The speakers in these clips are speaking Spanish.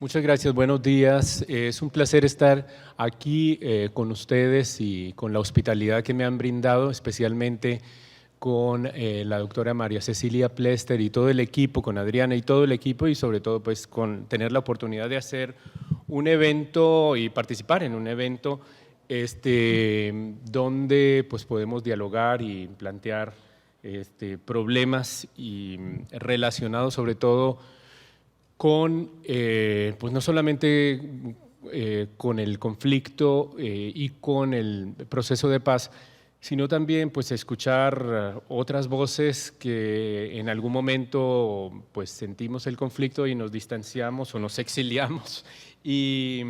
Muchas gracias, buenos días. Es un placer estar aquí con ustedes y con la hospitalidad que me han brindado, especialmente con la doctora María Cecilia Plester y todo el equipo, con Adriana y todo el equipo, y sobre todo pues con tener la oportunidad de hacer un evento y participar en un evento donde pues podemos dialogar y plantear problemas y relacionados sobre todo con, pues no solamente con el conflicto y con el proceso de paz, sino también pues escuchar otras voces que en algún momento pues sentimos el conflicto y nos distanciamos o nos exiliamos y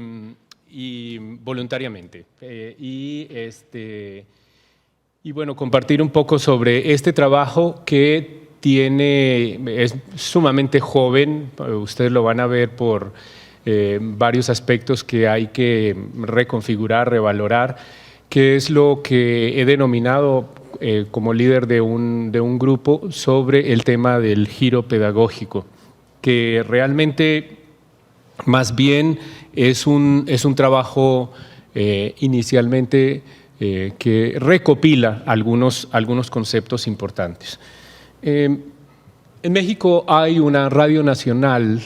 voluntariamente. Y bueno, compartir un poco sobre este trabajo que es sumamente joven, ustedes lo van a ver por varios aspectos que hay que reconfigurar, revalorar, que es lo que he denominado como líder de un grupo sobre el tema del giro pedagógico, que realmente más bien es un trabajo inicialmente que recopila algunos conceptos importantes. En México hay una radio nacional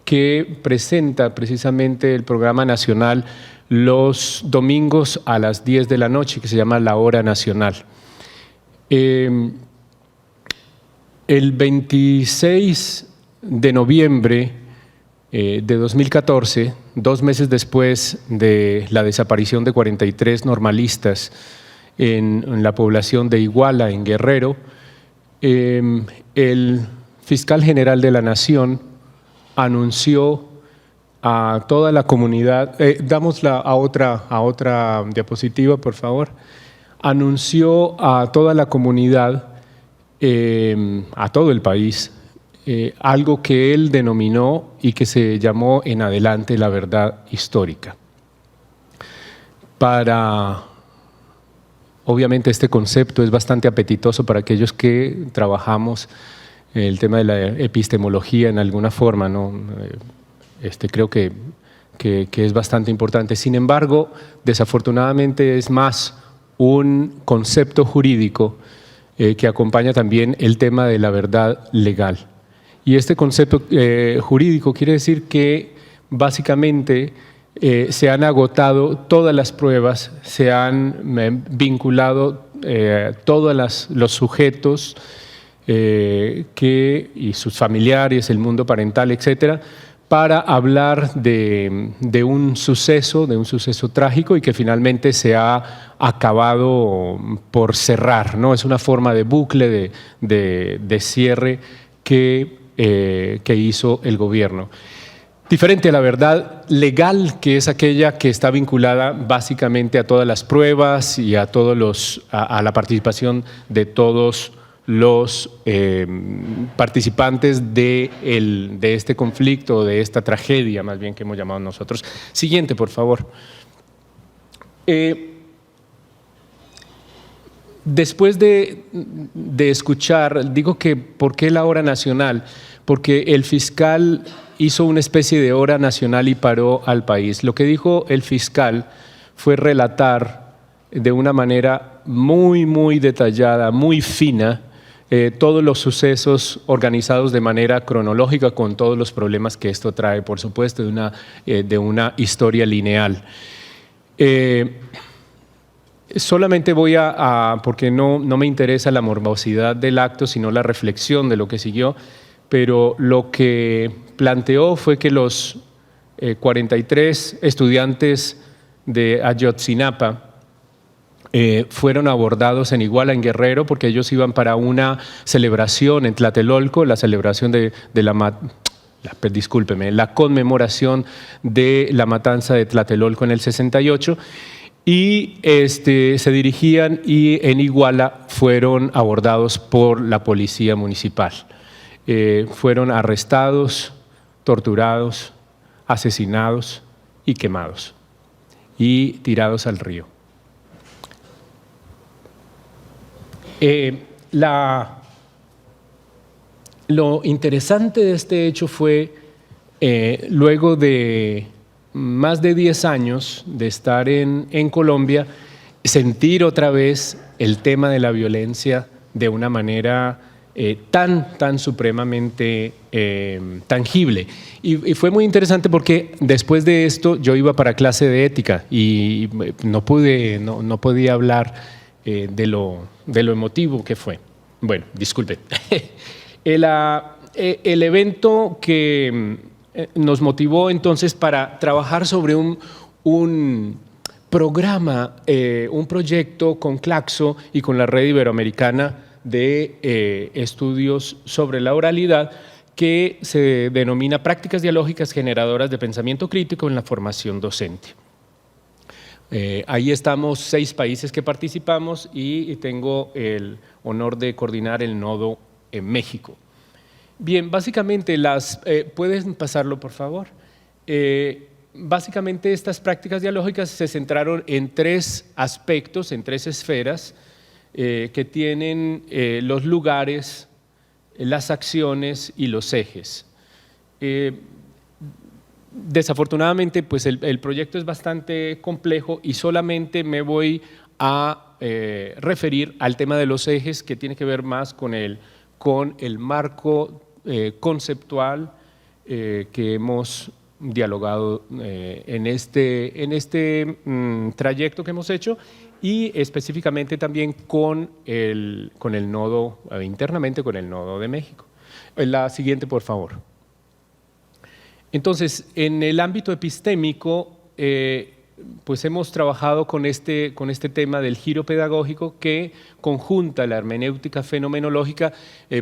que presenta precisamente el programa nacional los domingos a las 10 de la noche, que se llama La Hora Nacional. El 26 de noviembre de 2014, 2 meses después de la desaparición de 43 normalistas en la población de Iguala, en Guerrero, el fiscal general de la Nación anunció a toda la comunidad, dámosla a otra diapositiva, por favor, anunció a toda la comunidad, a todo el país, algo que él denominó y que se llamó en adelante la verdad histórica. Obviamente este concepto es bastante apetitoso para aquellos que trabajamos el tema de la epistemología en alguna forma, ¿no? Creo que es bastante importante. Sin embargo, desafortunadamente es más un concepto jurídico que acompaña también el tema de la verdad legal. Y este concepto jurídico quiere decir que básicamente se han agotado todas las pruebas, se han vinculado todos los sujetos y sus familiares, el mundo parental, etcétera, para hablar de un suceso trágico y que finalmente se ha acabado por cerrar, ¿no? Es una forma de bucle, de cierre que hizo el gobierno. Diferente a la verdad legal, que es aquella que está vinculada básicamente a todas las pruebas y a la participación de todos los participantes de este conflicto, de esta tragedia, más bien que hemos llamado nosotros. Siguiente, por favor. Después de escuchar, digo que ¿por qué la hora nacional? Porque el fiscal hizo una especie de hora nacional y paró al país. Lo que dijo el fiscal fue relatar de una manera muy, muy detallada, muy fina, todos los sucesos organizados de manera cronológica con todos los problemas que esto trae, por supuesto, de una historia lineal. Solamente voy porque no me interesa la morbosidad del acto, sino la reflexión de lo que siguió, pero lo que planteó fue que los 43 estudiantes de Ayotzinapa fueron abordados en Iguala, en Guerrero, porque ellos iban para una celebración en Tlatelolco, la celebración la conmemoración de la matanza de Tlatelolco en el 68, y se dirigían y en Iguala fueron abordados por la policía municipal. Fueron arrestados, torturados, asesinados y quemados y tirados al río. Lo interesante de este hecho fue Luego de más de 10 años de estar en Colombia, sentir otra vez el tema de la violencia de una manera tan supremamente tangible. Y fue muy interesante porque después de esto yo iba para clase de ética y no podía hablar de lo emotivo que fue. Bueno, disculpe. El evento que nos motivó entonces para trabajar sobre un programa, un proyecto con Claxo y con la Red Iberoamericana de estudios sobre la oralidad, que se denomina Prácticas Dialógicas Generadoras de Pensamiento Crítico en la Formación Docente. Ahí estamos 6 países que participamos y tengo el honor de coordinar el nodo en México. Bien, básicamente ¿puedes pasarlo, por favor? Básicamente estas prácticas dialógicas se centraron en 3 aspectos, en 3 esferas que tienen los lugares, las acciones y los ejes. Desafortunadamente, pues el proyecto es bastante complejo y solamente me voy a referir al tema de los ejes, que tiene que ver más con el marco conceptual que hemos dialogado en este trayecto que hemos hecho, y específicamente también con el nodo, internamente con el nodo de México. La siguiente, por favor. Entonces, en el ámbito epistémico, pues hemos trabajado con este tema del giro pedagógico, que conjunta la hermenéutica fenomenológica,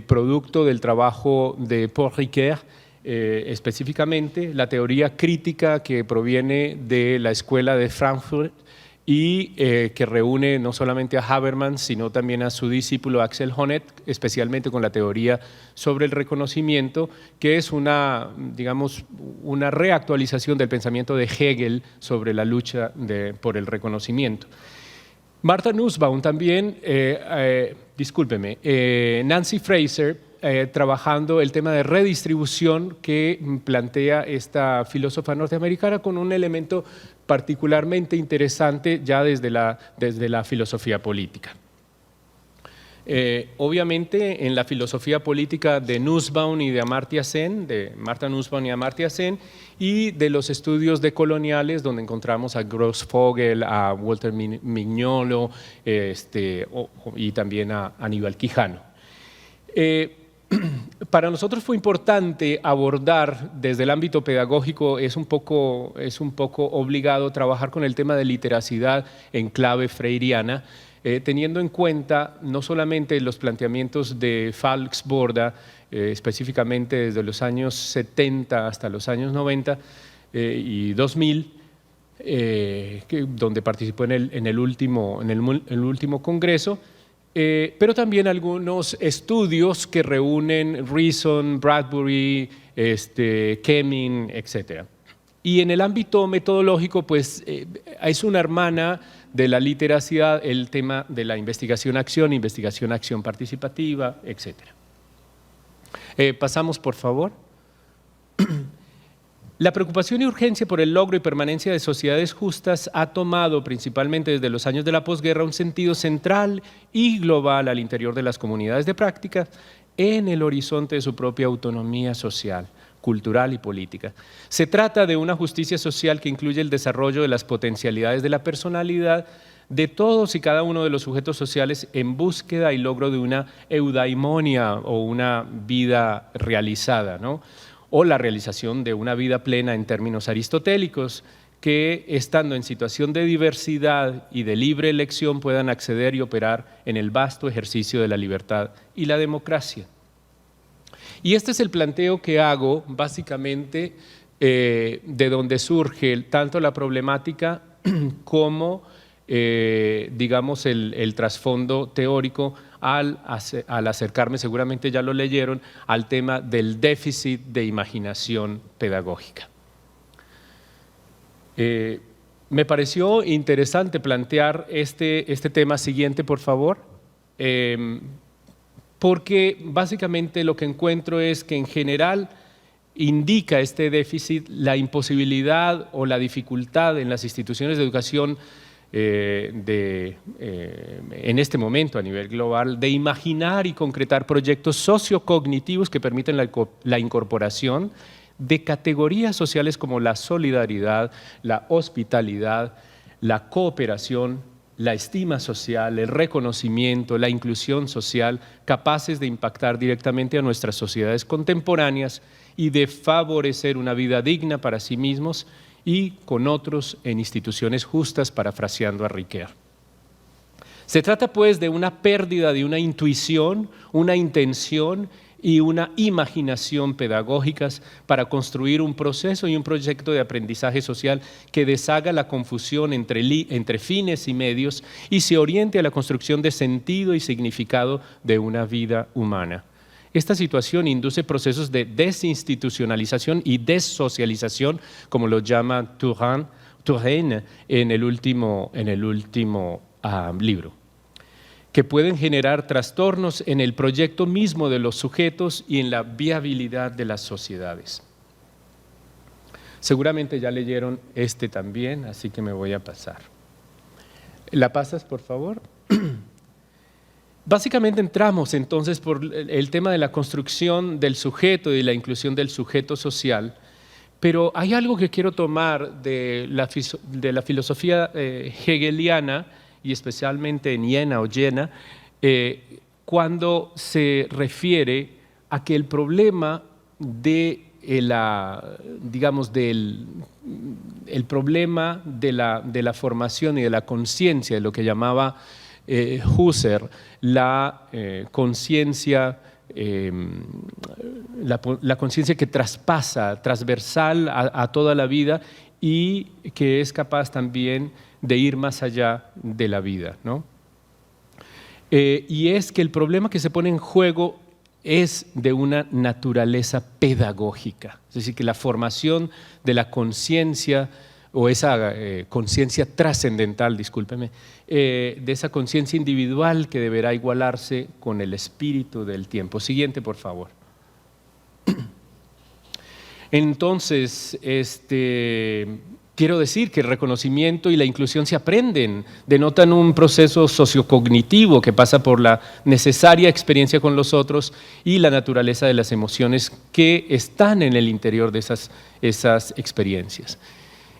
producto del trabajo de Paul Ricoeur, específicamente la teoría crítica que proviene de la escuela de Frankfurt y que reúne no solamente a Habermas, sino también a su discípulo Axel Honneth, especialmente con la teoría sobre el reconocimiento, que es una reactualización del pensamiento de Hegel sobre la lucha por el reconocimiento. Martha Nussbaum también, Nancy Fraser, trabajando el tema de redistribución que plantea esta filósofa norteamericana, con un elemento particularmente interesante ya desde la filosofía política. Obviamente en la filosofía política de Nussbaum y de Amartya Sen, de Martha Nussbaum y Amartya Sen, y de los estudios decoloniales, donde encontramos a Grossfogel, a Walter Mignolo y también a Aníbal Quijano. Para nosotros fue importante abordar desde el ámbito pedagógico, es un poco obligado trabajar con el tema de literacidad en clave freiriana, teniendo en cuenta no solamente los planteamientos de Falks Borda, específicamente desde los años 70 hasta los años 90 y 2000, donde participó en el último congreso, pero también algunos estudios que reúnen Reason, Bradbury, Kemin, etc. Y en el ámbito metodológico, pues es una hermana de la literacidad el tema de la investigación-acción participativa, etc. Pasamos, por favor. La preocupación y urgencia por el logro y permanencia de sociedades justas ha tomado, principalmente desde los años de la posguerra, un sentido central y global al interior de las comunidades de práctica, en el horizonte de su propia autonomía social, cultural y política. Se trata de una justicia social que incluye el desarrollo de las potencialidades de la personalidad de todos y cada uno de los sujetos sociales en búsqueda y logro de una eudaimonia o una vida realizada, ¿no? O la realización de una vida plena en términos aristotélicos, que estando en situación de diversidad y de libre elección puedan acceder y operar en el vasto ejercicio de la libertad y la democracia. Y este es el planteo que hago básicamente de donde surge tanto la problemática como digamos el trasfondo teórico al acercarme, seguramente ya lo leyeron, al tema del déficit de imaginación pedagógica. Me pareció interesante plantear este tema siguiente, por favor, porque básicamente lo que encuentro es que en general indica este déficit la imposibilidad o la dificultad en las instituciones de educación en este momento a nivel global de imaginar y concretar proyectos sociocognitivos que permiten la incorporación de categorías sociales como la solidaridad, la hospitalidad, la cooperación, la estima social, el reconocimiento, la inclusión social, capaces de impactar directamente a nuestras sociedades contemporáneas y de favorecer una vida digna para sí mismos y con otros en instituciones justas, parafraseando a Ricoeur. Se trata pues de una pérdida de una intuición, una intención y una imaginación pedagógicas para construir un proceso y un proyecto de aprendizaje social que deshaga la confusión entre fines y medios y se oriente a la construcción de sentido y significado de una vida humana. Esta situación induce procesos de desinstitucionalización y dessocialización, como lo llama Touraine en el último libro, que pueden generar trastornos en el proyecto mismo de los sujetos y en la viabilidad de las sociedades. Seguramente ya leyeron este también, así que me voy a pasar. ¿La pasas, por favor? Básicamente entramos entonces por el tema de la construcción del sujeto y la inclusión del sujeto social, pero hay algo que quiero tomar de la filosofía hegeliana, y especialmente en Jena, cuando se refiere a que el problema de el problema de la formación y de la conciencia, de lo que llamaba Husserl, la conciencia que traspasa, transversal a toda la vida y que es capaz también de ir más allá de la vida, ¿no? Y es que el problema que se pone en juego es de una naturaleza pedagógica, es decir, que la formación de la conciencia o esa conciencia trascendental, discúlpeme, de esa conciencia individual que deberá igualarse con el espíritu del tiempo. Siguiente, por favor. Entonces, quiero decir que el reconocimiento y la inclusión se aprenden, denotan un proceso sociocognitivo que pasa por la necesaria experiencia con los otros y la naturaleza de las emociones que están en el interior de esas experiencias.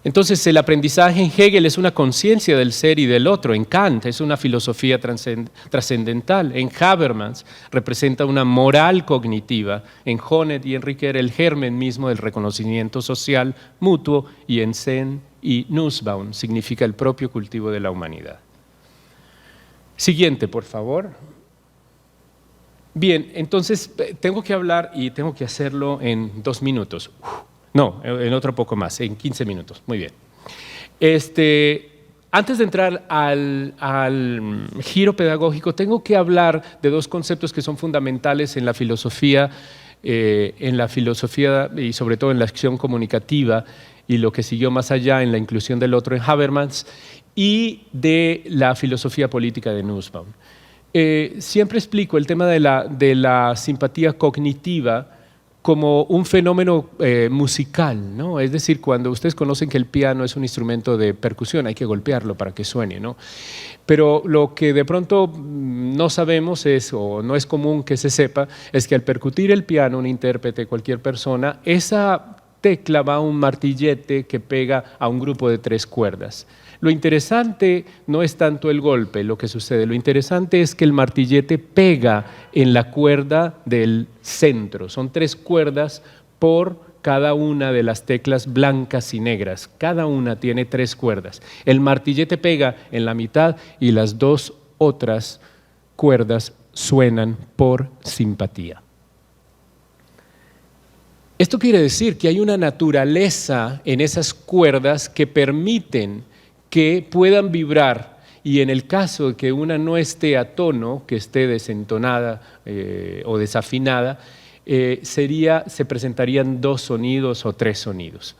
Entonces, el aprendizaje en Hegel es una conciencia del ser y del otro. En Kant es una filosofía trascendental. En Habermas representa una moral cognitiva. En Honneth y en Ricoeur el germen mismo del reconocimiento social mutuo. Y en Sen y Nussbaum significa el propio cultivo de la humanidad. Siguiente, por favor. Bien, entonces tengo que hablar y tengo que hacerlo en 2 minutos. No, en otro poco más, en 15 minutos. Muy bien. Antes de entrar al giro pedagógico, tengo que hablar de 2 conceptos que son fundamentales en la filosofía y sobre todo en la acción comunicativa y lo que siguió más allá en la inclusión del otro en Habermas y de la filosofía política de Nussbaum. Siempre explico el tema de la simpatía cognitiva como un fenómeno musical, ¿no? Es decir, cuando ustedes conocen que el piano es un instrumento de percusión, hay que golpearlo para que suene, ¿no? Pero lo que de pronto no sabemos o no es común que se sepa, es que al percutir el piano, un intérprete, cualquier persona, esa tecla va a un martillete que pega a un grupo de 3 cuerdas. Lo interesante no es tanto el golpe, lo que sucede, lo interesante es que el martillete pega en la cuerda del centro. Son 3 cuerdas por cada una de las teclas blancas y negras. Cada una tiene 3 cuerdas. El martillete pega en la mitad y las 2 otras cuerdas suenan por simpatía. Esto quiere decir que hay una naturaleza en esas cuerdas que permiten que puedan vibrar y en el caso de que una no esté a tono, que esté desentonada o desafinada, se presentarían 2 sonidos o 3 sonidos.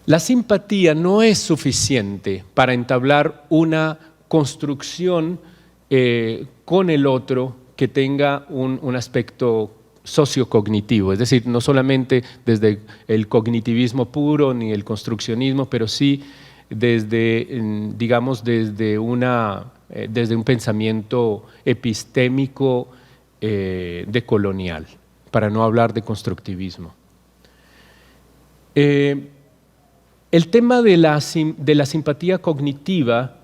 La simpatía no es suficiente para entablar una construcción con el otro que tenga un aspecto sociocognitivo, es decir, no solamente desde el cognitivismo puro ni el construccionismo, pero sí desde, digamos, desde un pensamiento epistémico decolonial, para no hablar de constructivismo. El tema de la simpatía cognitiva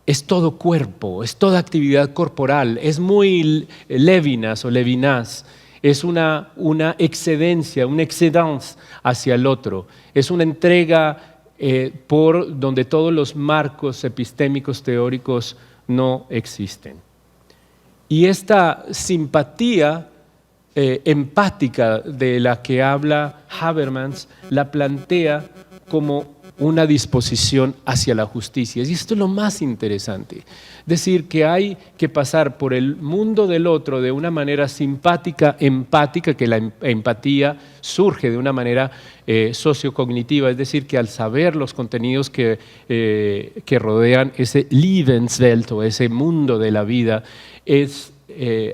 es todo cuerpo, es toda actividad corporal, es muy Levinas o Levinas, es una excedencia, una excedence hacia el otro, es una entrega por donde todos los marcos epistémicos teóricos no existen. Y esta simpatía empática de la que habla Habermas la plantea como una disposición hacia la justicia. Y esto es lo más interesante. Decir que hay que pasar por el mundo del otro de una manera simpática, empática, que la empatía surge de una manera sociocognitiva, es decir, que al saber los contenidos que rodean ese Lebenswelt o ese mundo de la vida, es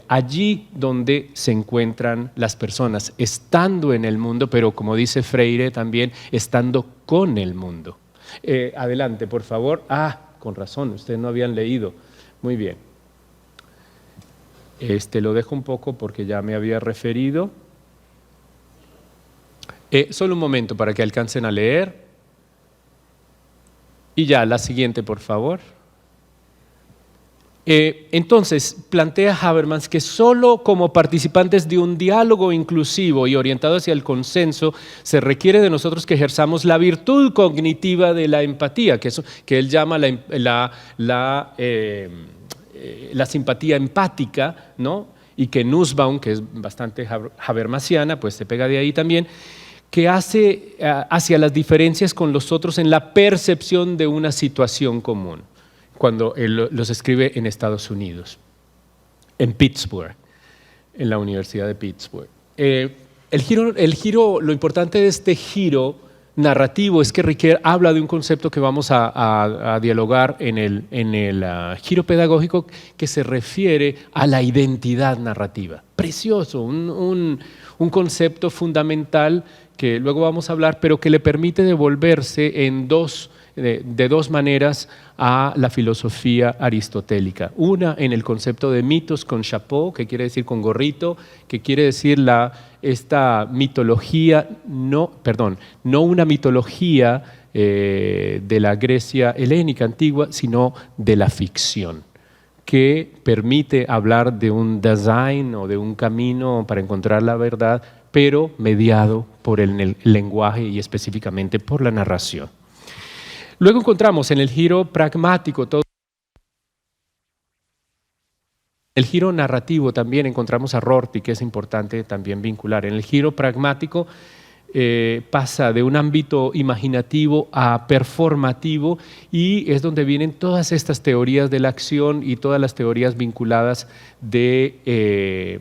allí donde se encuentran las personas, estando en el mundo, pero como dice Freire también, estando con el mundo. Adelante, por favor. Con razón, ustedes no habían leído. Muy bien. Lo dejo un poco porque ya me había referido. Solo un momento para que alcancen a leer. Y ya, la siguiente, por favor. Entonces, plantea Habermas que solo como participantes de un diálogo inclusivo y orientado hacia el consenso se requiere de nosotros que ejerzamos la virtud cognitiva de la empatía, que él llama la simpatía empática, ¿no? Y que Nussbaum, que es bastante habermasiana, pues se pega de ahí también, que hace hacia las diferencias con los otros en la percepción de una situación común, cuando él los escribe en Estados Unidos, en Pittsburgh, en la Universidad de Pittsburgh. Lo importante de este giro narrativo es que Ricoeur habla de un concepto que vamos a dialogar en el giro pedagógico, que se refiere a la identidad narrativa. Precioso, un concepto fundamental que luego vamos a hablar, pero que le permite devolverse de dos maneras a la filosofía aristotélica. Una en el concepto de mitos con chapeau, que quiere decir con gorrito, que quiere decir esta mitología, no una mitología de la Grecia helénica antigua, sino de la ficción, que permite hablar de un Dasein o de un camino para encontrar la verdad, pero mediado por el lenguaje y específicamente por la narración. Luego encontramos en el giro pragmático, el giro narrativo también encontramos a Rorty, que es importante también vincular. En el giro pragmático pasa de un ámbito imaginativo a performativo, y es donde vienen todas estas teorías de la acción y todas las teorías vinculadas de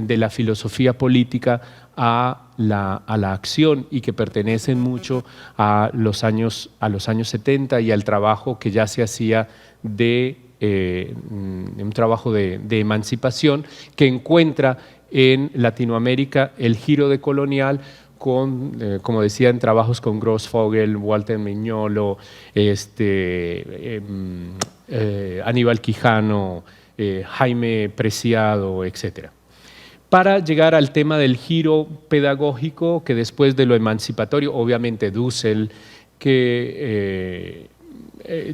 la filosofía política a la acción, y que pertenecen mucho a los años 70 y al trabajo que ya se hacía un trabajo de emancipación, que encuentra en Latinoamérica el giro decolonial como decía, en trabajos con Grossfogel, Walter Mignolo, Aníbal Quijano, Jaime Preciado, etc. Para llegar al tema del giro pedagógico, que después de lo emancipatorio, obviamente Dussel, que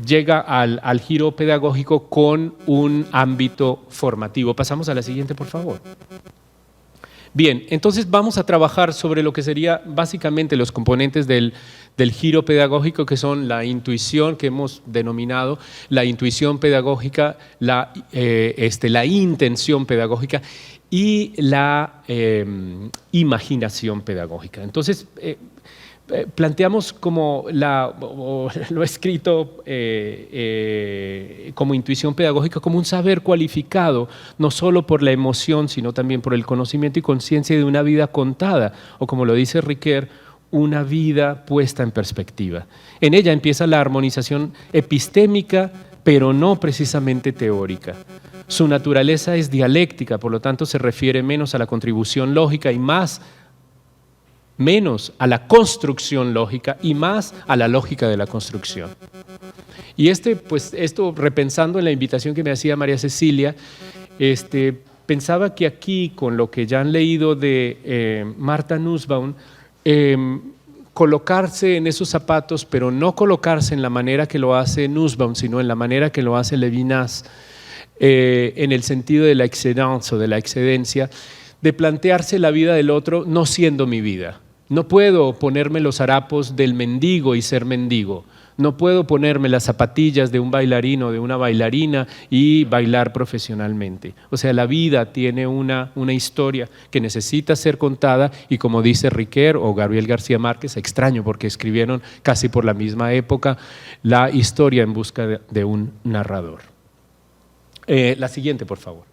llega al giro pedagógico con un ámbito formativo. Pasamos a la siguiente, por favor. Bien, entonces vamos a trabajar sobre lo que sería básicamente los componentes del giro pedagógico, que son la intuición, que hemos denominado la intuición pedagógica, la intención pedagógica y la imaginación pedagógica. Entonces, planteamos como lo he escrito como intuición pedagógica, como un saber cualificado, no solo por la emoción, sino también por el conocimiento y conciencia de una vida contada, o como lo dice Ricoeur, una vida puesta en perspectiva. En ella empieza la armonización epistémica, pero no precisamente teórica. Su naturaleza es dialéctica, por lo tanto se refiere menos a la contribución lógica y menos a la construcción lógica y más a la lógica de la construcción. Y pues esto, repensando en la invitación que me hacía María Cecilia, pensaba que aquí, con lo que ya han leído de Martha Nussbaum, colocarse en esos zapatos, pero no colocarse en la manera que lo hace Nussbaum, sino en la manera que lo hace Levinas, en el sentido de la excedence o de la excedencia, de plantearse la vida del otro no siendo mi vida. No puedo ponerme los harapos del mendigo y ser mendigo. No puedo ponerme las zapatillas de un bailarín o de una bailarina y bailar profesionalmente. O sea, la vida tiene una historia que necesita ser contada y, como dice Riquer o Gabriel García Márquez, extraño porque escribieron casi por la misma época, la historia en busca de un narrador. La siguiente, por favor.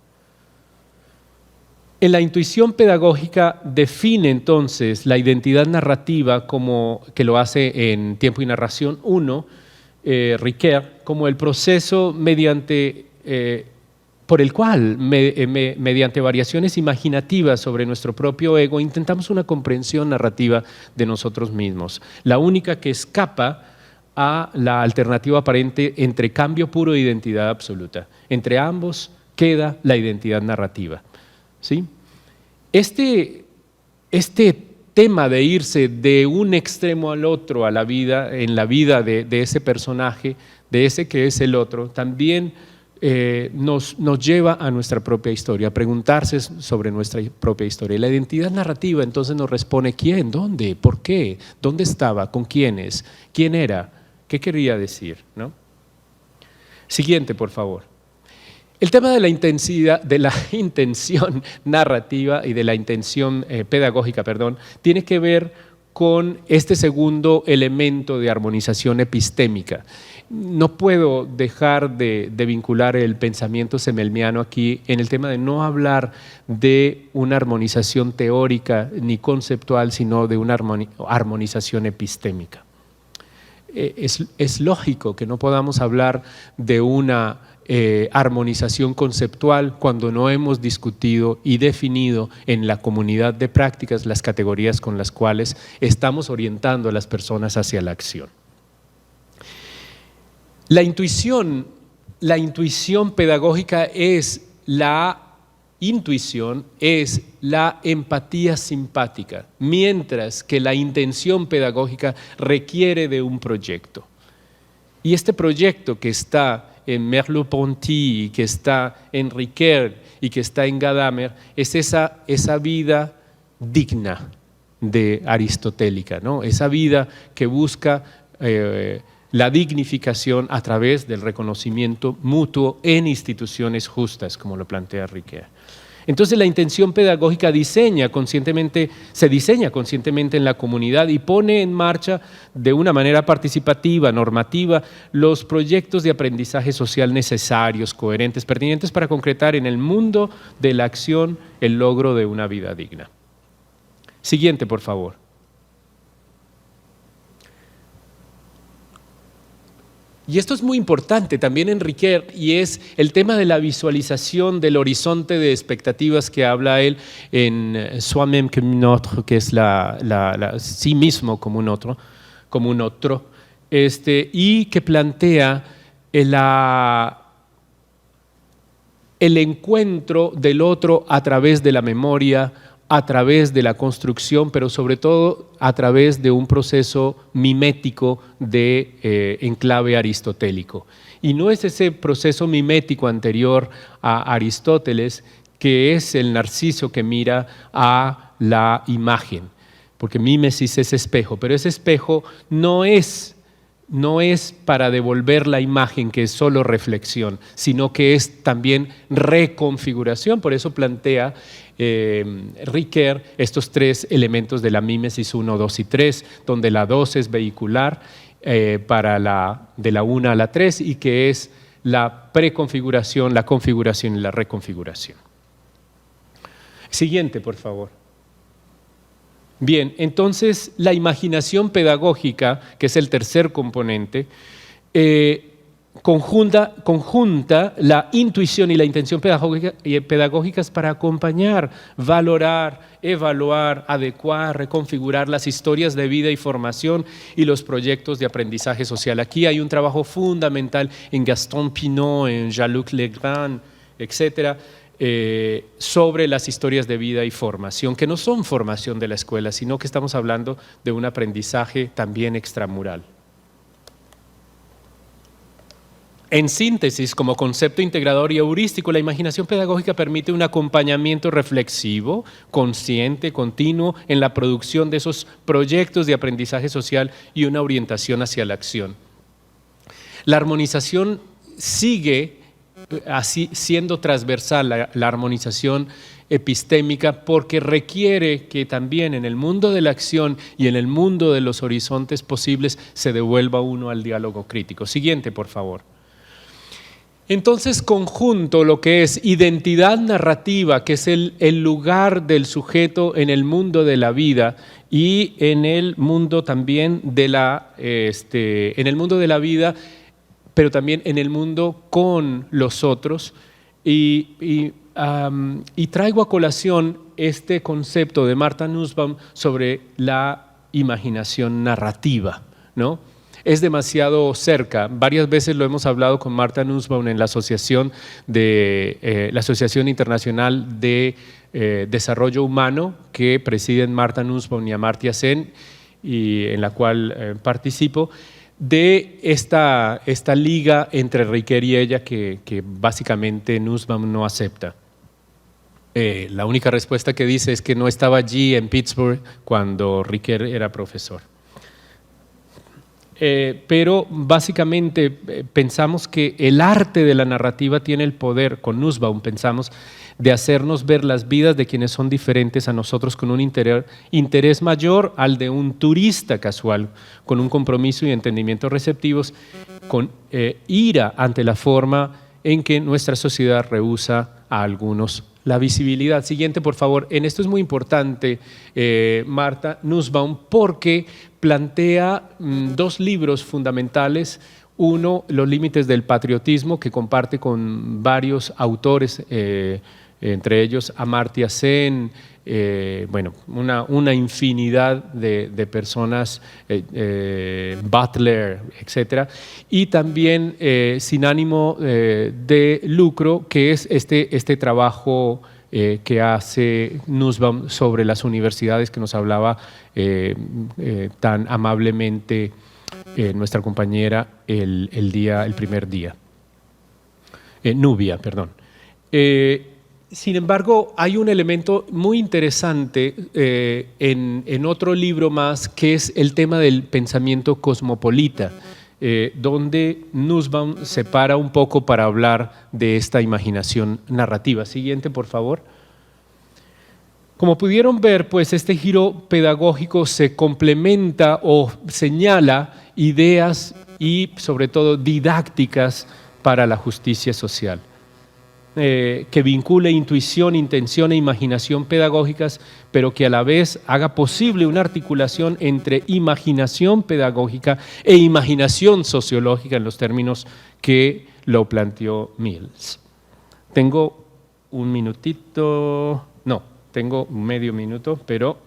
En la intuición pedagógica define entonces la identidad narrativa como que lo hace en Tiempo y Narración 1, Riquer, como el proceso por el cual, mediante variaciones imaginativas sobre nuestro propio ego, intentamos una comprensión narrativa de nosotros mismos, la única que escapa a la alternativa aparente entre cambio puro e identidad absoluta. Entre ambos queda la identidad narrativa. ¿Sí? Este tema de irse de un extremo al otro a la vida, en la vida de ese personaje, de ese que es el otro, también nos lleva a nuestra propia historia, a preguntarse sobre nuestra propia historia. Y la identidad narrativa entonces nos responde: ¿quién? ¿Dónde? ¿Por qué? ¿Dónde estaba? ¿Con quiénes? ¿Quién era? ¿Qué quería decir? ¿No? Siguiente, por favor. El tema de la intención narrativa y de la intención pedagógica, tiene que ver con este segundo elemento de armonización epistémica. No puedo dejar de vincular el pensamiento semelmiano aquí en el tema de no hablar de una armonización teórica ni conceptual, sino de una armonización epistémica. Es lógico que no podamos hablar de una armonización conceptual cuando no hemos discutido y definido en la comunidad de prácticas las categorías con las cuales estamos orientando a las personas hacia la acción. La intuición pedagógica es la empatía simpática, mientras que la intención pedagógica requiere de un proyecto. Y este proyecto que está en Merleau-Ponty, que está en Riquer y que está en Gadamer, es esa vida digna de aristotélica, ¿no? Esa vida que busca la dignificación a través del reconocimiento mutuo en instituciones justas, como lo plantea Riquer. Entonces la intención pedagógica se diseña conscientemente en la comunidad y pone en marcha de una manera participativa, normativa, los proyectos de aprendizaje social necesarios, coherentes, pertinentes para concretar en el mundo de la acción el logro de una vida digna. Siguiente, por favor. Y esto es muy importante también en Riquer, y es el tema de la visualización del horizonte de expectativas que habla él en Soi-même comme un autre, que es sí mismo como un otro, y que plantea el encuentro del otro a través de la memoria, a través de la construcción, pero sobre todo a través de un proceso mimético de enclave aristotélico. Y no es ese proceso mimético anterior a Aristóteles, que es el narciso que mira a la imagen, porque mímesis es espejo, pero ese espejo no es para devolver la imagen, que es solo reflexión, sino que es también reconfiguración. Por eso plantea Riquer estos tres elementos de la mímesis 1, 2 y 3, donde la 2 es vehicular de la 1 a la 3 y que es la preconfiguración, la configuración y la reconfiguración. Siguiente, por favor. Bien, entonces la imaginación pedagógica, que es el tercer componente, conjunta la intuición y la intención pedagógicas para acompañar, valorar, evaluar, adecuar, reconfigurar las historias de vida y formación y los proyectos de aprendizaje social. Aquí hay un trabajo fundamental en Gaston Pinot, en Jean-Luc Legrand, etcétera, sobre las historias de vida y formación, que no son formación de la escuela, sino que estamos hablando de un aprendizaje también extramural. En síntesis, como concepto integrador y heurístico, la imaginación pedagógica permite un acompañamiento reflexivo, consciente, continuo en la producción de esos proyectos de aprendizaje social y una orientación hacia la acción. La armonización sigue así siendo transversal, la armonización epistémica, porque requiere que también en el mundo de la acción y en el mundo de los horizontes posibles se devuelva uno al diálogo crítico. Siguiente, por favor. Entonces, conjunto lo que es identidad narrativa, que es el lugar del sujeto en el mundo de la vida y en el mundo también de en el mundo de la vida, pero también en el mundo con los otros. Y traigo a colación este concepto de Martha Nussbaum sobre la imaginación narrativa, ¿no? Es demasiado cerca. Varias veces lo hemos hablado con Martha Nussbaum en la Asociación Internacional de Desarrollo Humano, que presiden Martha Nussbaum y Amartya Sen, y en la cual participo, de esta liga entre Ricoeur y ella que básicamente Nussbaum no acepta. La única respuesta que dice es que no estaba allí en Pittsburgh cuando Ricoeur era profesor. Pero básicamente pensamos que el arte de la narrativa tiene el poder, con Nussbaum pensamos, de hacernos ver las vidas de quienes son diferentes a nosotros con un interés mayor al de un turista casual, con un compromiso y entendimiento receptivos, con ira ante la forma en que nuestra sociedad rehúsa a algunos la visibilidad. Siguiente, por favor. En esto es muy importante, Martha Nussbaum, porque plantea dos libros fundamentales. Uno, Los límites del patriotismo, que comparte con varios autores, entre ellos Amartya Sen, bueno, una infinidad de personas, Butler, etcétera, y también Sin ánimo de lucro, que es este trabajo que hace Nussbaum sobre las universidades, que nos hablaba tan amablemente nuestra compañera el primer día. Nubia, perdón. Sin embargo, hay un elemento muy interesante en otro libro más, que es el tema del pensamiento cosmopolita, donde Nussbaum se para un poco para hablar de esta imaginación narrativa. Siguiente, por favor. Como pudieron ver, pues este giro pedagógico se complementa o señala ideas y sobre todo didácticas para la justicia social, que vincule intuición, intención e imaginación pedagógicas, pero que a la vez haga posible una articulación entre imaginación pedagógica e imaginación sociológica en los términos que lo planteó Mills. Tengo un minutito, no, tengo medio minuto, pero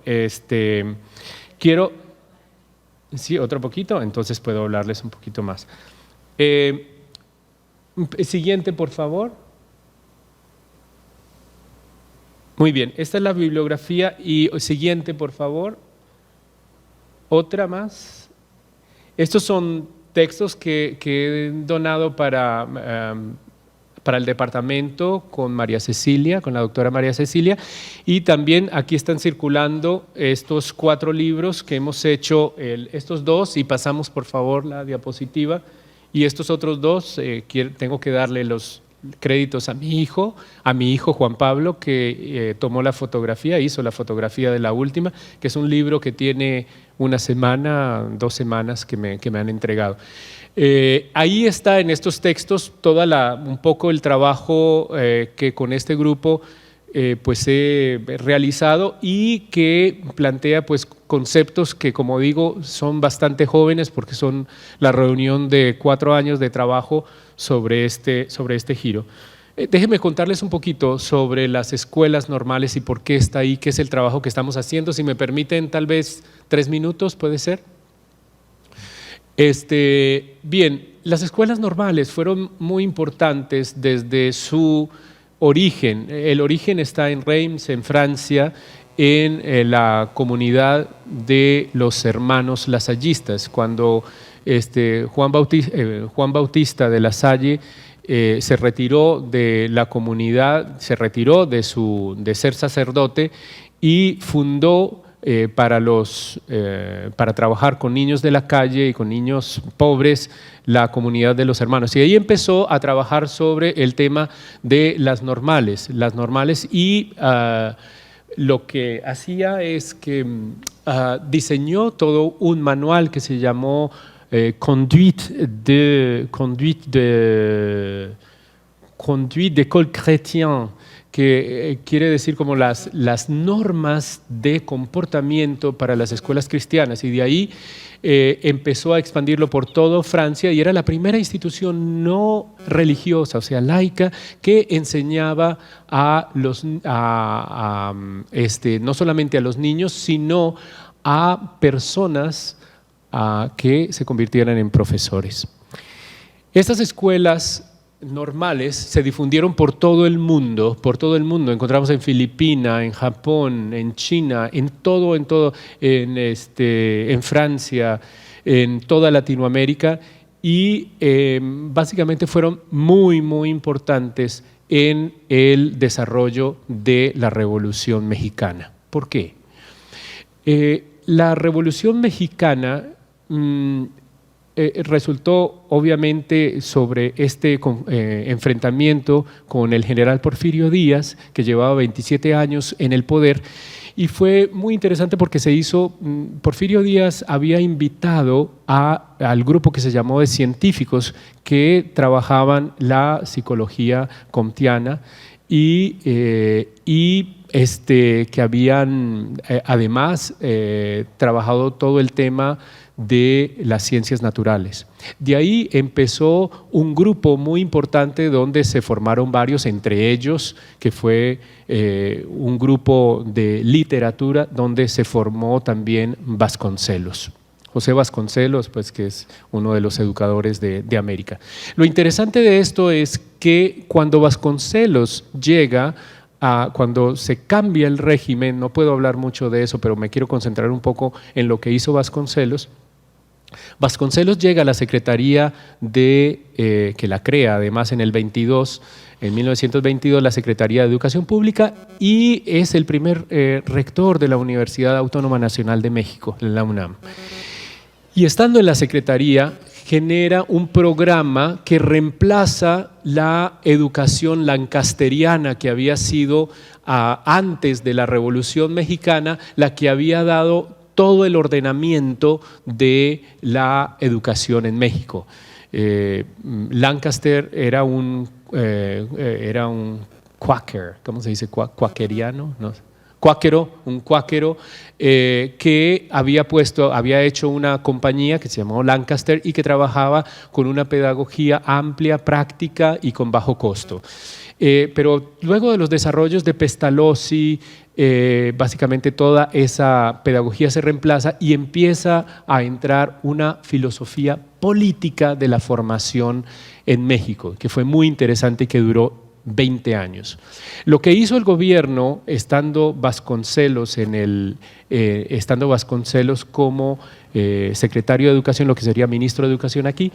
quiero, sí, otro poquito, entonces puedo hablarles un poquito más. Siguiente, por favor. Muy bien, esta es la bibliografía y siguiente, por favor. Otra más. Estos son textos que he donado para el departamento con María Cecilia, con la doctora María Cecilia, y también aquí están circulando estos 4 libros que hemos hecho, estos 2, y pasamos por favor la diapositiva, y estos otros 2, tengo que darle los créditos a mi hijo Juan Pablo, que tomó la fotografía, hizo la fotografía de la última, que es un libro que tiene 1 semana, 2 semanas que me han entregado. Ahí está en estos textos un poco el trabajo que con este grupo pues he realizado y que plantea pues conceptos que, como digo, son bastante jóvenes porque son la reunión de 4 años de trabajo sobre este giro. Déjenme contarles un poquito sobre las escuelas normales y por qué está ahí, qué es el trabajo que estamos haciendo. Si me permiten, tal vez 3 minutos, ¿puede ser? Bien, las escuelas normales fueron muy importantes desde su origen. El origen está en Reims, en Francia, en la comunidad de los hermanos lasallistas. Cuando Juan Bautista de La Salle se retiró de la comunidad, se retiró de ser sacerdote y fundó para trabajar con niños de la calle y con niños pobres, la comunidad de los hermanos. Y ahí empezó a trabajar sobre el tema de las normales y lo que hacía es que diseñó todo un manual que se llamó Conduite d'école chrétienne, que quiere decir como las normas de comportamiento para las escuelas cristianas, y de ahí empezó a expandirlo por toda Francia y era la primera institución no religiosa, o sea, laica, que enseñaba no solamente a los niños, sino a personas que se convirtieran en profesores. Estas escuelas normales se difundieron por todo el mundo. Encontramos en Filipinas, en Japón, en China, en Francia, en toda Latinoamérica, y básicamente fueron muy, muy importantes en el desarrollo de la Revolución Mexicana. ¿Por qué? La Revolución Mexicana resultó obviamente sobre este enfrentamiento con el general Porfirio Díaz, que llevaba 27 años en el poder, y fue muy interesante porque Porfirio Díaz había invitado al grupo que se llamó de científicos que trabajaban la psicología comtiana y que habían además trabajado todo el tema de las ciencias naturales. De ahí empezó un grupo muy importante donde se formaron varios, entre ellos que fue un grupo de literatura donde se formó también Vasconcelos. José Vasconcelos, pues, que es uno de los educadores de América. Lo interesante de esto es que cuando Vasconcelos llega cuando se cambia el régimen, no puedo hablar mucho de eso, pero me quiero concentrar un poco en lo que hizo Vasconcelos. Vasconcelos llega a la Secretaría que la crea además en 1922, la Secretaría de Educación Pública, y es el primer rector de la Universidad Autónoma Nacional de México, la UNAM. Y estando en la Secretaría, genera un programa que reemplaza la educación lancasteriana que había sido antes de la Revolución Mexicana, la que había dado todo el ordenamiento de la educación en México. Lancaster era un quaker, ¿cómo se dice? Quakeriano, no sé. Un cuáquero que había hecho una compañía que se llamó Lancaster y que trabajaba con una pedagogía amplia, práctica y con bajo costo. Pero luego de los desarrollos de Pestalozzi, básicamente toda esa pedagogía se reemplaza y empieza a entrar una filosofía política de la formación en México, que fue muy interesante y que duró 20 años. Lo que hizo el gobierno, estando Vasconcelos como secretario de Educación, lo que sería ministro de Educación aquí,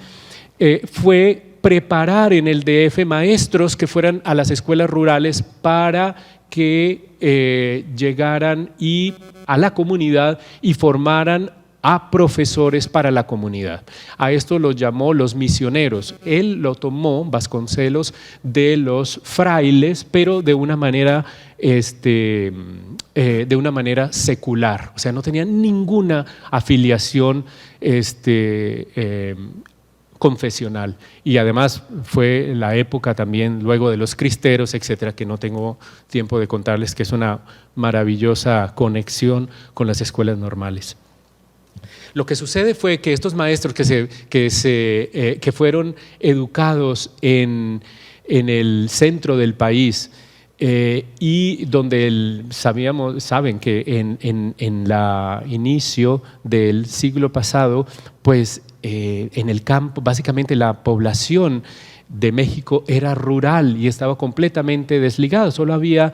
fue preparar en el DF maestros que fueran a las escuelas rurales para que llegaran a la comunidad y formaran a profesores para la comunidad. A esto lo llamó los misioneros. Él lo tomó, Vasconcelos, de los frailes, pero de una manera secular. O sea, no tenía ninguna afiliación confesional. Y además fue la época también luego de los cristeros, etcétera, que no tengo tiempo de contarles, que es una maravillosa conexión con las escuelas normales. Lo que sucede fue que estos maestros que fueron educados en el centro del país, y donde saben que en el inicio del siglo pasado, pues en el campo, básicamente la población de México era rural y estaba completamente desligada. Solo había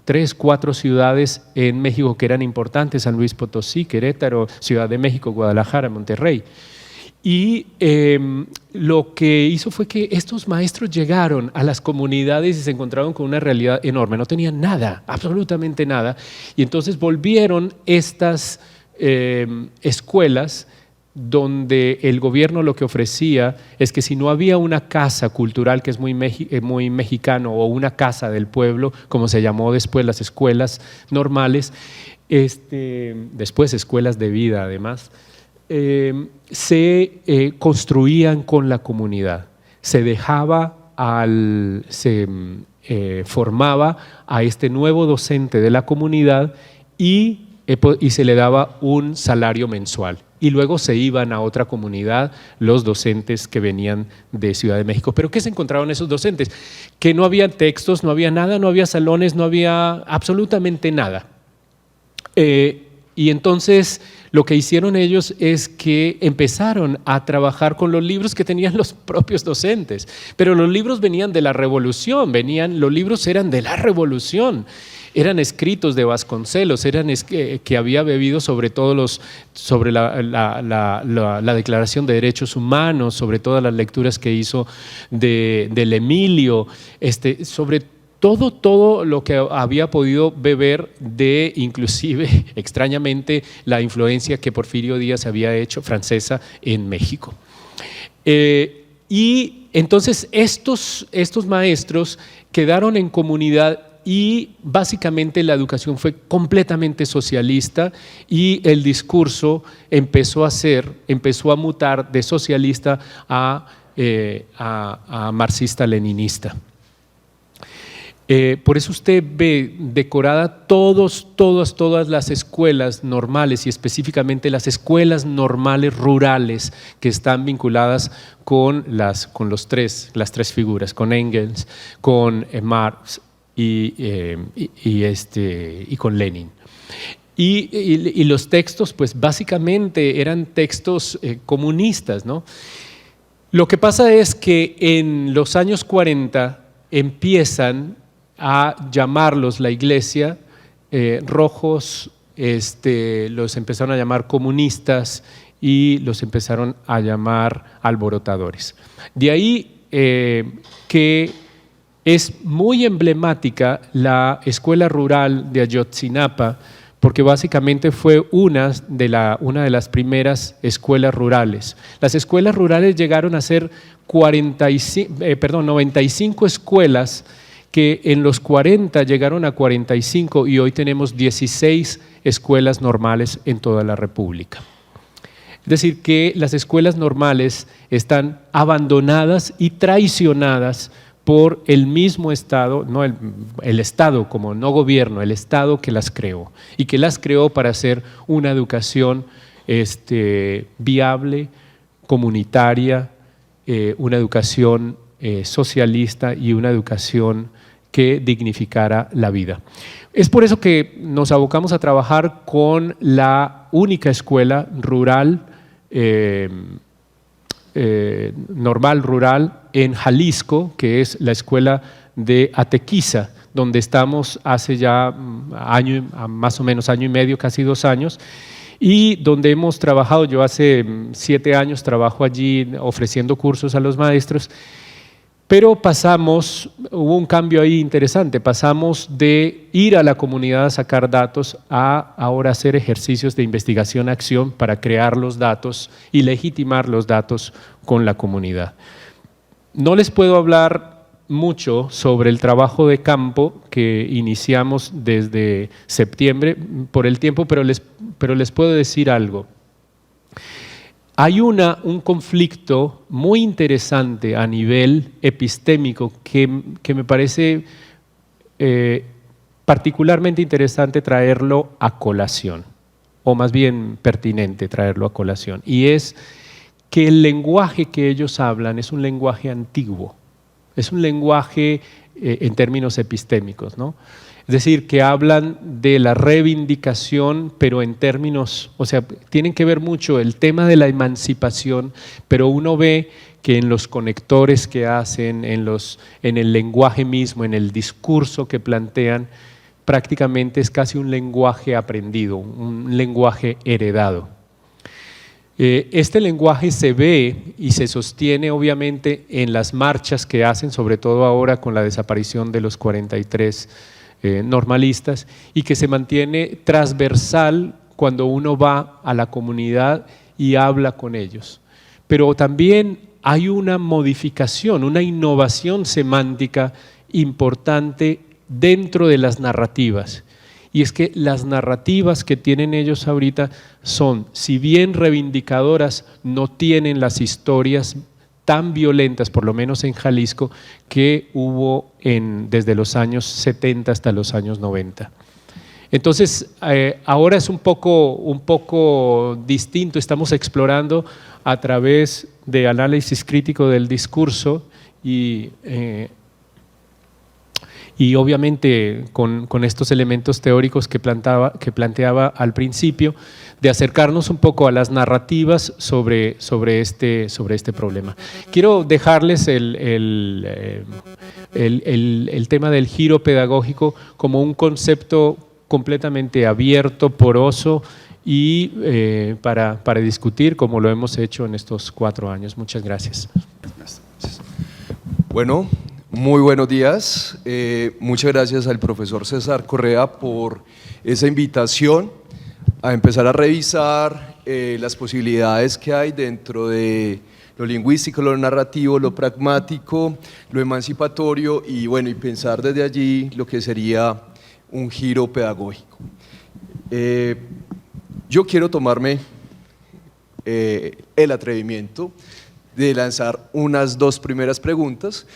3, 4 ciudades en México que eran importantes: San Luis Potosí, Querétaro, Ciudad de México, Guadalajara, Monterrey. Y lo que hizo fue que estos maestros llegaron a las comunidades y se encontraron con una realidad enorme. No tenían nada, absolutamente nada. Y entonces volvieron estas escuelas donde el gobierno lo que ofrecía es que si no había una casa cultural, que es muy mexicano, o una casa del pueblo, como se llamó después las escuelas normales, después escuelas de vida además, se construían con la comunidad, se formaba a este nuevo docente de la comunidad y se le daba un salario mensual. Y luego se iban a otra comunidad los docentes que venían de Ciudad de México. ¿Pero qué se encontraron esos docentes? Que no había textos, no había nada, no había salones, no había absolutamente nada. Y entonces lo que hicieron ellos es que empezaron a trabajar con los libros que tenían los propios docentes. Pero los libros venían de la Revolución, los libros eran de la Revolución. Eran escritos de Vasconcelos, que había bebido sobre la Declaración de Derechos Humanos, sobre todas las lecturas que hizo del Emilio, sobre todo lo que había podido beber de, inclusive, extrañamente, la influencia que Porfirio Díaz había hecho, francesa, en México. Y entonces estos maestros quedaron en comunidad y básicamente la educación fue completamente socialista y el discurso empezó a mutar de socialista a marxista-leninista. Por eso usted ve decorada todas las escuelas normales y específicamente las escuelas normales rurales que están vinculadas con las tres figuras, con Engels, con Marx y con Lenin. Y los textos, pues básicamente eran textos comunistas, ¿no? Lo que pasa es que en los años 40 empiezan a llamarlos la iglesia rojos, los empezaron a llamar comunistas y los empezaron a llamar alborotadores. De ahí que es muy emblemática la escuela rural de Ayotzinapa, porque básicamente fue una de las primeras escuelas rurales. Las escuelas rurales llegaron a ser 95 escuelas, que en los 40 llegaron a 45 y hoy tenemos 16 escuelas normales en toda la República. Es decir, que las escuelas normales están abandonadas y traicionadas por el mismo Estado, no el Estado como no gobierno, el Estado que las creó y que las creó para hacer una educación viable, comunitaria, una educación socialista y una educación que dignificara la vida. Es por eso que nos abocamos a trabajar con la única escuela rural, normal rural en Jalisco, que es la escuela de Atequiza, donde estamos hace ya más o menos año y medio, casi 2 años, y donde hemos trabajado. Yo hace 7 años trabajo allí ofreciendo cursos a los maestros, pero hubo un cambio ahí interesante, pasamos de ir a la comunidad a sacar datos a ahora hacer ejercicios de investigación-acción para crear los datos y legitimar los datos con la comunidad. No les puedo hablar mucho sobre el trabajo de campo que iniciamos desde septiembre por el tiempo, pero les puedo decir algo. Hay un conflicto muy interesante a nivel epistémico que me parece particularmente interesante traerlo a colación, o más bien pertinente traerlo a colación, y es que el lenguaje que ellos hablan es un lenguaje antiguo, es un lenguaje en términos epistémicos, ¿no? Es decir, que hablan de la reivindicación, pero en términos, o sea, tienen que ver mucho el tema de la emancipación, pero uno ve que en los conectores que hacen, en el lenguaje mismo, en el discurso que plantean, prácticamente es casi un lenguaje aprendido, un lenguaje heredado. Este lenguaje se ve y se sostiene obviamente en las marchas que hacen, sobre todo ahora con la desaparición de los 43 normalistas, y que se mantiene transversal cuando uno va a la comunidad y habla con ellos. Pero también hay una modificación, una innovación semántica importante dentro de las narrativas. Y es que las narrativas que tienen ellos ahorita son, si bien reivindicadoras, no tienen las historias tan violentas, por lo menos en Jalisco, que hubo desde los años 70 hasta los años 90. Entonces, ahora es un poco distinto, estamos explorando a través de análisis crítico del discurso y obviamente con estos elementos teóricos que planteaba al principio, de acercarnos un poco a las narrativas sobre este problema. Quiero dejarles el tema del giro pedagógico como un concepto completamente abierto, poroso y para discutir como lo hemos hecho en estos 4 años. Muchas gracias. Bueno, muy buenos días. Muchas gracias al profesor César Correa por esa invitación a empezar a revisar las posibilidades que hay dentro de lo lingüístico, lo narrativo, lo pragmático, lo emancipatorio y bueno, y pensar desde allí lo que sería un giro pedagógico. Yo quiero tomarme el atrevimiento de lanzar unas 2 primeras preguntas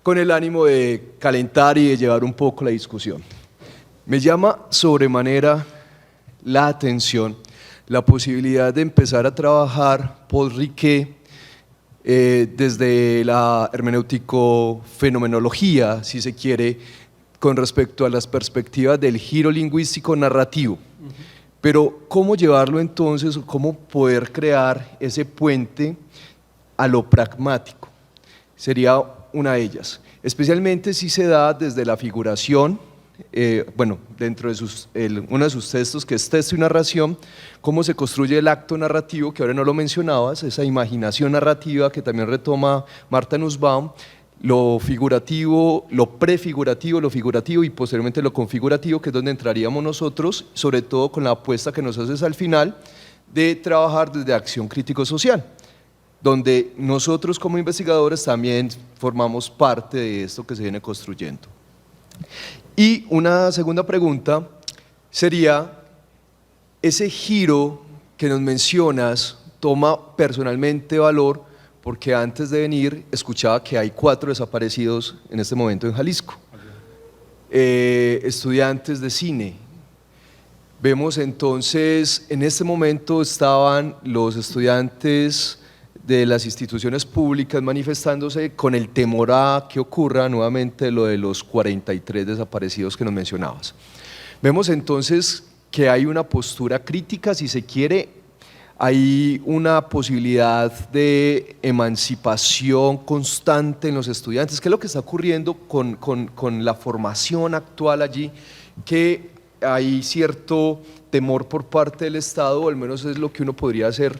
con el ánimo de calentar y de llevar un poco la discusión. Me llama sobremanera la atención la posibilidad de empezar a trabajar Paul Riquet desde la hermenéutico-fenomenología, si se quiere, con respecto a las perspectivas del giro lingüístico narrativo. Pero ¿cómo llevarlo entonces, cómo poder crear ese puente a lo pragmático? Sería una de ellas, especialmente si se da desde la figuración, bueno, dentro de uno de sus textos, que es Texto y Narración, cómo se construye el acto narrativo, que ahora no lo mencionabas, esa imaginación narrativa que también retoma Martha Nussbaum, lo figurativo, lo prefigurativo, lo figurativo y posteriormente lo configurativo, que es donde entraríamos nosotros, sobre todo con la apuesta que nos haces al final, de trabajar desde acción crítico-social, donde nosotros como investigadores también formamos parte de esto que se viene construyendo. Y una segunda pregunta sería, ese giro que nos mencionas toma personalmente valor porque antes de venir escuchaba que hay 4 desaparecidos en este momento en Jalisco, estudiantes de cine. Vemos entonces, en este momento estaban los estudiantes de las instituciones públicas manifestándose con el temor a que ocurra nuevamente lo de los 43 desaparecidos que nos mencionabas. Vemos entonces que hay una postura crítica, si se quiere, hay una posibilidad de emancipación constante en los estudiantes. ¿Qué es lo que está ocurriendo con la formación actual allí? Que hay cierto temor por parte del Estado, o al menos es lo que uno podría hacer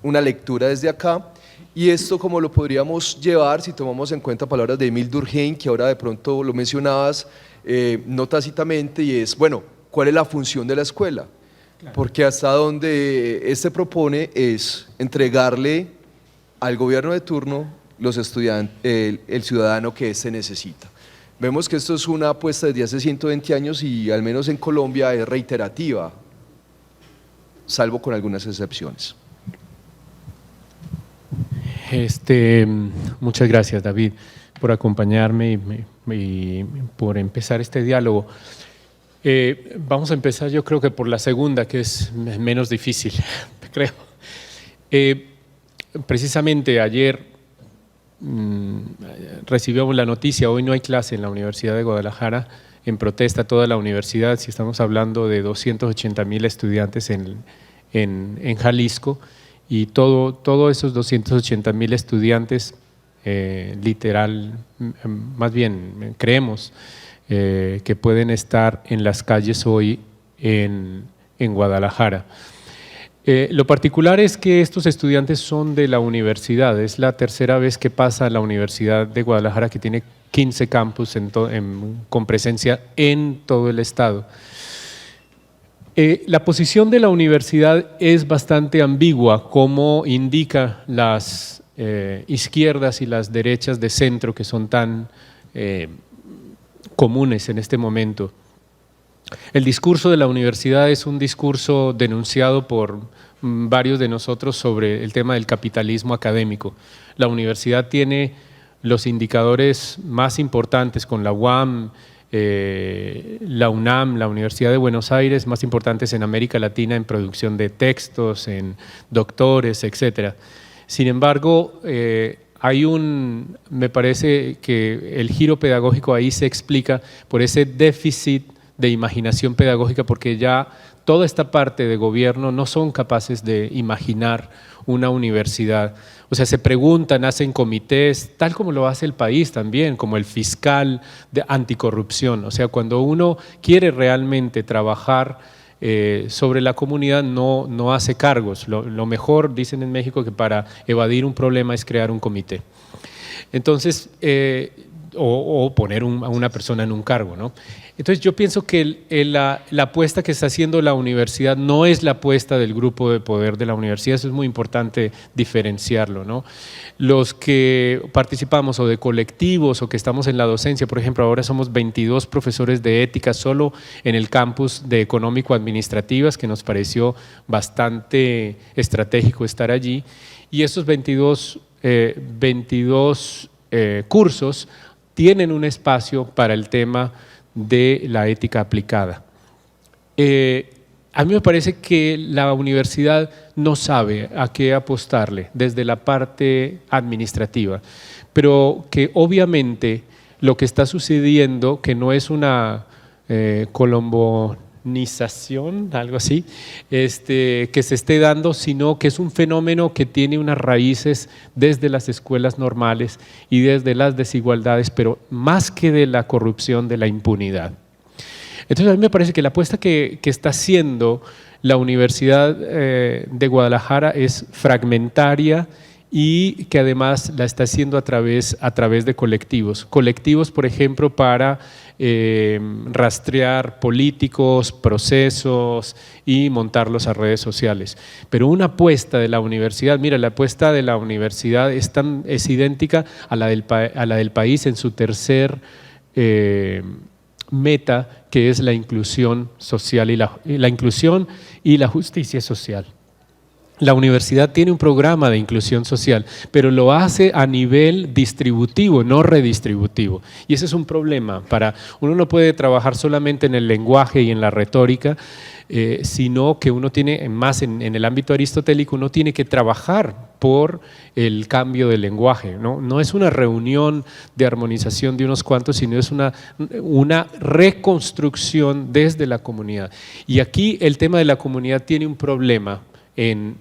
una lectura desde acá, y esto como lo podríamos llevar si tomamos en cuenta palabras de Émile Durkheim, que ahora de pronto lo mencionabas no tácitamente, y es, bueno, ¿cuál es la función de la escuela? Claro. Porque hasta donde propone es entregarle al gobierno de turno los estudiantes, el ciudadano que se necesita. Vemos que esto es una apuesta desde hace 120 años y al menos en Colombia es reiterativa, salvo con algunas excepciones. Muchas gracias, David, por acompañarme y por empezar este diálogo. Vamos a empezar, yo creo que por la segunda, que es menos difícil, creo. Precisamente ayer recibimos la noticia, hoy no hay clase en la Universidad de Guadalajara, en protesta toda la universidad, si estamos hablando de 280,000 estudiantes en Jalisco, y todos esos 280,000 estudiantes, literal, más bien creemos que pueden estar en las calles hoy en Guadalajara. Lo particular es que estos estudiantes son de la universidad, es la tercera vez que pasa a la Universidad de Guadalajara, que tiene 15 campus con presencia en todo el estado. La posición de la universidad es bastante ambigua, como indica las izquierdas y las derechas de centro, que son tan comunes en este momento. El discurso de la universidad es un discurso denunciado por varios de nosotros sobre el tema del capitalismo académico. La universidad tiene los indicadores más importantes con la UAM, la UNAM, la Universidad de Buenos Aires, más importantes en América Latina en producción de textos, en doctores, etc. Sin embargo, me parece que el giro pedagógico ahí se explica por ese déficit de imaginación pedagógica, porque ya toda esta parte de gobierno no son capaces de imaginar una universidad. O sea, se preguntan, hacen comités, tal como lo hace el país también, como el fiscal de anticorrupción. O sea, cuando uno quiere realmente trabajar sobre la comunidad, no hace cargos. Lo mejor, dicen en México, que para evadir un problema es crear un comité. Entonces, o poner a una persona en un cargo, ¿no? Entonces yo pienso que la apuesta que está haciendo la universidad no es la apuesta del grupo de poder de la universidad, eso es muy importante diferenciarlo, ¿no? Los que participamos o de colectivos o que estamos en la docencia, por ejemplo, ahora somos 22 profesores de ética solo en el campus de económico-administrativas, que nos pareció bastante estratégico estar allí, y estos 22 cursos tienen un espacio para el tema de la ética aplicada. A mí me parece que la universidad no sabe a qué apostarle desde la parte administrativa, pero que obviamente lo que está sucediendo, que no es una colombianización, algo así, que se esté dando, sino que es un fenómeno que tiene unas raíces desde las escuelas normales y desde las desigualdades, pero más que de la corrupción, de la impunidad. Entonces a mí me parece que la apuesta que está haciendo la Universidad de Guadalajara es fragmentaria y que además la está haciendo a través de colectivos. Colectivos, por ejemplo, para rastrear políticos, procesos y montarlos a redes sociales. Pero una apuesta de la universidad, mira, la apuesta de la universidad es idéntica a la del país en su tercer meta, que es la inclusión social y la inclusión y la justicia social. La universidad tiene un programa de inclusión social, pero lo hace a nivel distributivo, no redistributivo. Y ese es un problema. Uno no puede trabajar solamente en el lenguaje y en la retórica, sino que uno tiene, más en el ámbito aristotélico, uno tiene que trabajar por el cambio del lenguaje. No es una reunión de armonización de unos cuantos, sino es una reconstrucción desde la comunidad. Y aquí el tema de la comunidad tiene un problema en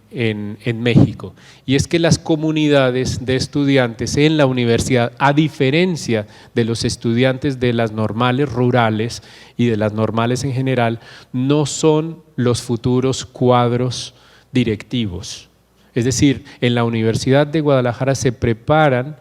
México, y es que las comunidades de estudiantes en la universidad, a diferencia de los estudiantes de las normales rurales y de las normales en general, no son los futuros cuadros directivos. Es decir, en la Universidad de Guadalajara se preparan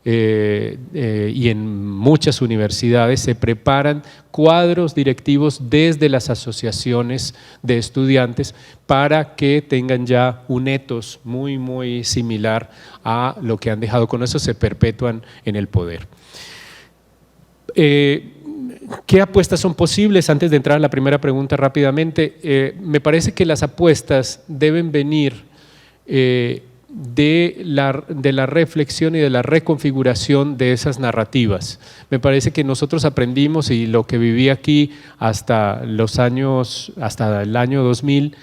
y en muchas universidades se preparan cuadros directivos desde las asociaciones de estudiantes para que tengan ya un ethos muy, muy similar a lo que han dejado. Con eso se perpetúan en el poder. ¿Qué apuestas son posibles? Antes de entrar a la primera pregunta rápidamente, me parece que las apuestas deben venir de la reflexión y de la reconfiguración de esas narrativas. Me parece que nosotros aprendimos, y lo que viví aquí hasta el año 2000,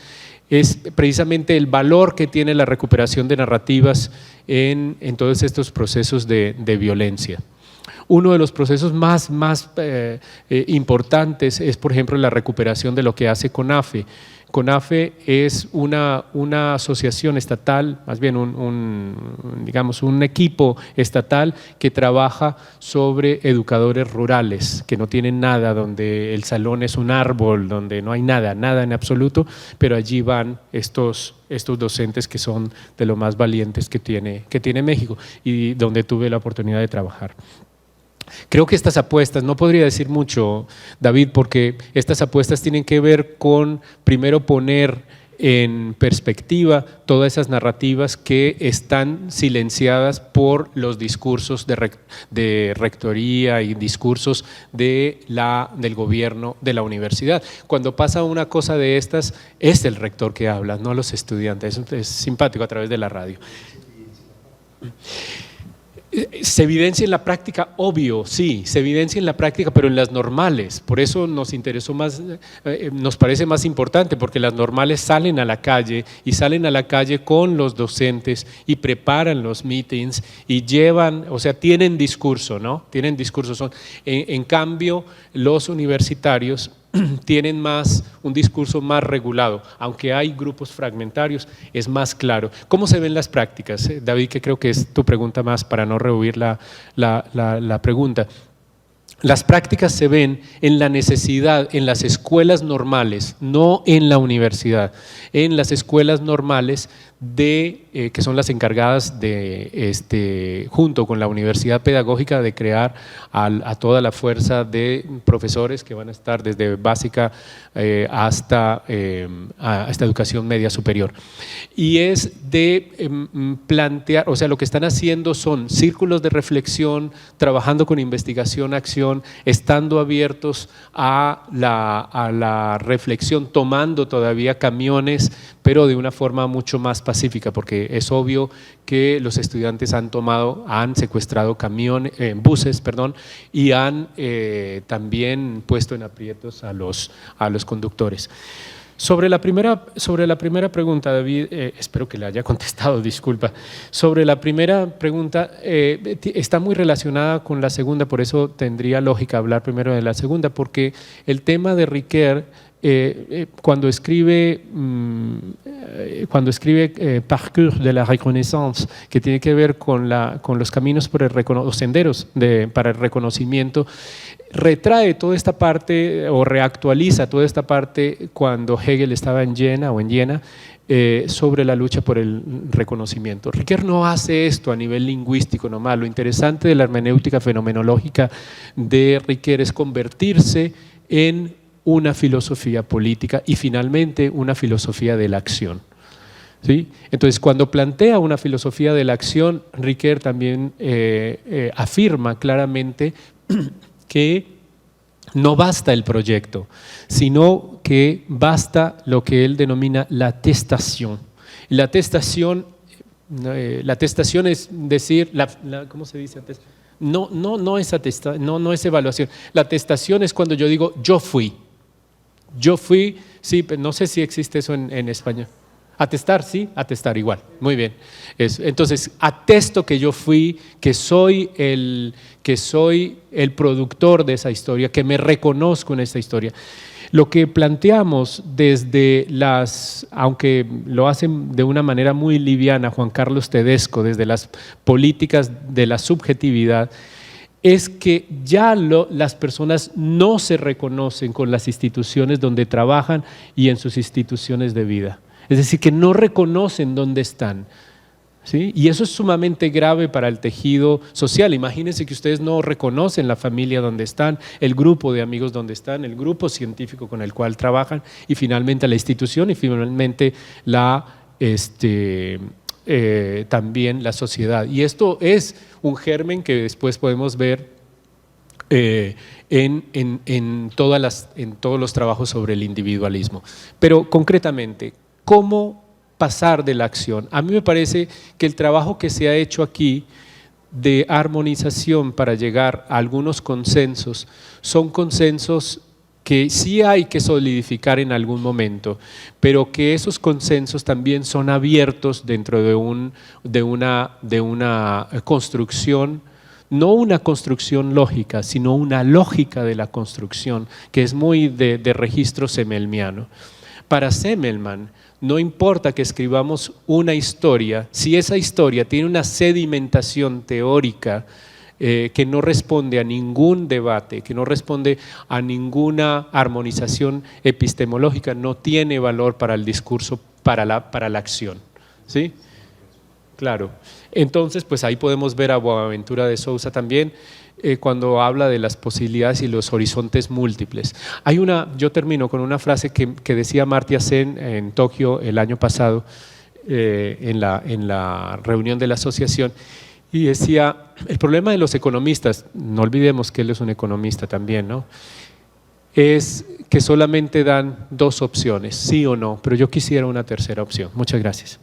es precisamente el valor que tiene la recuperación de narrativas en todos estos procesos de violencia. Uno de los procesos más importantes es, por ejemplo, la recuperación de lo que hace CONAFE. CONAFE es una asociación estatal, más bien un equipo estatal que trabaja sobre educadores rurales, que no tienen nada, donde el salón es un árbol, donde no hay nada en absoluto, pero allí van estos docentes que son de lo más valientes que tiene México y donde tuve la oportunidad de trabajar. Creo que estas apuestas, no podría decir mucho, David, porque estas apuestas tienen que ver con, primero, poner en perspectiva todas esas narrativas que están silenciadas por los discursos de rectoría y discursos del gobierno de la universidad. Cuando pasa una cosa de estas, es el rector que habla, no los estudiantes. Es simpático a través de la radio. Se evidencia en la práctica, obvio, sí, se evidencia en la práctica, pero en las normales. Por eso nos interesó más, nos parece más importante, porque las normales salen a la calle y salen a la calle con los docentes y preparan los meetings y llevan, o sea, tienen discurso, ¿no? Tienen discurso. En cambio, los universitarios tienen un discurso más regulado, aunque hay grupos fragmentarios, es más claro. ¿Cómo se ven las prácticas, David, que creo que es tu pregunta más para no rehuir la pregunta? Las prácticas se ven en la necesidad, en las escuelas normales, no en la universidad, en las escuelas normales que son las encargadas de, junto con la universidad pedagógica, de crear a toda la fuerza de profesores que van a estar desde básica hasta educación media superior. Y es de plantear, o sea, lo que están haciendo son círculos de reflexión, trabajando con investigación, acción, estando abiertos a la reflexión, tomando todavía camiones, pero de una forma mucho más pacífica, porque es obvio que los estudiantes han secuestrado buses, y han también puesto en aprietos a los conductores. Sobre la primera pregunta, David, espero que le haya contestado, disculpa. Sobre la primera pregunta, está muy relacionada con la segunda, por eso tendría lógica hablar primero de la segunda, porque el tema de Riquer, cuando escribe Parcours de la Reconnaissance, que tiene que ver con los caminos los senderos para el reconocimiento, retrae toda esta parte o reactualiza toda esta parte cuando Hegel estaba en Jena sobre la lucha por el reconocimiento. Riquer no hace esto a nivel lingüístico nomás. Lo interesante de la hermenéutica fenomenológica de Riquer es convertirse en una filosofía política y finalmente una filosofía de la acción. ¿Sí? Entonces, cuando plantea una filosofía de la acción, Riquer también afirma claramente que no basta el proyecto, sino que basta lo que él denomina la atestación. La atestación es decir, ¿cómo se dice? No es evaluación. La atestación es cuando yo digo yo fui, sí, pero no sé si existe eso en español. Atestar, sí, atestar igual, muy bien. Entonces, atesto que yo fui, que soy el productor de esa historia, que me reconozco en esta historia. Lo que planteamos aunque lo hacen de una manera muy liviana, Juan Carlos Tedesco, desde las políticas de la subjetividad, es que ya las personas no se reconocen con las instituciones donde trabajan y en sus instituciones de vida. Es decir, que no reconocen dónde están. ¿Sí? Y eso es sumamente grave para el tejido social. Imagínense que ustedes no reconocen la familia donde están, el grupo de amigos donde están, el grupo científico con el cual trabajan y finalmente la institución y finalmente también la sociedad. Y esto es un germen que después podemos ver en todos los trabajos sobre el individualismo. Pero concretamente, ¿cómo pasar de la acción. A mí me parece que el trabajo que se ha hecho aquí de armonización para llegar a algunos consensos son consensos que sí hay que solidificar en algún momento, pero que esos consensos también son abiertos dentro de una construcción, no una construcción lógica, sino una lógica de la construcción, que es muy de registro semmelmiano. Para Semmelmann, no importa que escribamos una historia, si esa historia tiene una sedimentación teórica que no responde a ningún debate, que no responde a ninguna armonización epistemológica, no tiene valor para el discurso, para la acción. ¿Sí? Claro. Entonces, pues ahí podemos ver a Boaventura de Sousa también, cuando habla de las posibilidades y los horizontes múltiples. Yo termino con una frase que decía Amartya Sen en Tokio el año pasado, en la reunión de la asociación, y decía, el problema de los economistas, no olvidemos que él es un economista también, ¿no?, es que solamente dan dos opciones, sí o no, pero yo quisiera una tercera opción. Muchas gracias.